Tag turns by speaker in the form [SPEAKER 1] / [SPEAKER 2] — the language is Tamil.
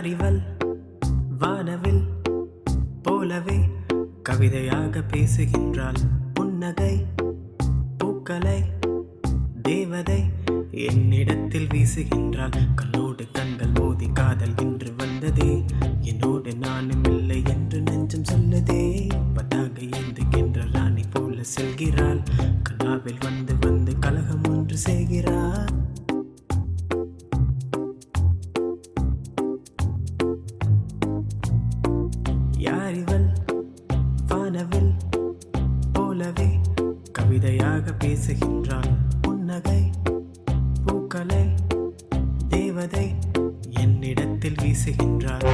[SPEAKER 1] யாரிவள் வானவில் போலவே கவிதையாக பேசுகின்றாள். புன்னகை பூக்களை தேவதை என்னிடத்தில் வீசுகின்றாள். கண்ணோடு கண்கள் மோதி காதல் இன்று வந்ததே, என்னோடு நானும் இல்லை என்று நெஞ்சம் சொல்லுதே. பதாக ஏந்துகின்ற ராணி போல செல்கிறாள், கனாவில் வந்து வந்து கலகம் ஒன்று செய்கிறாள். யாரிவள் வானவில் போலவே கவிதையாக பேசுகின்றாள். புன்னகை பூக்களை தேவதை என்னிடத்தில் வீசுகின்றாள்.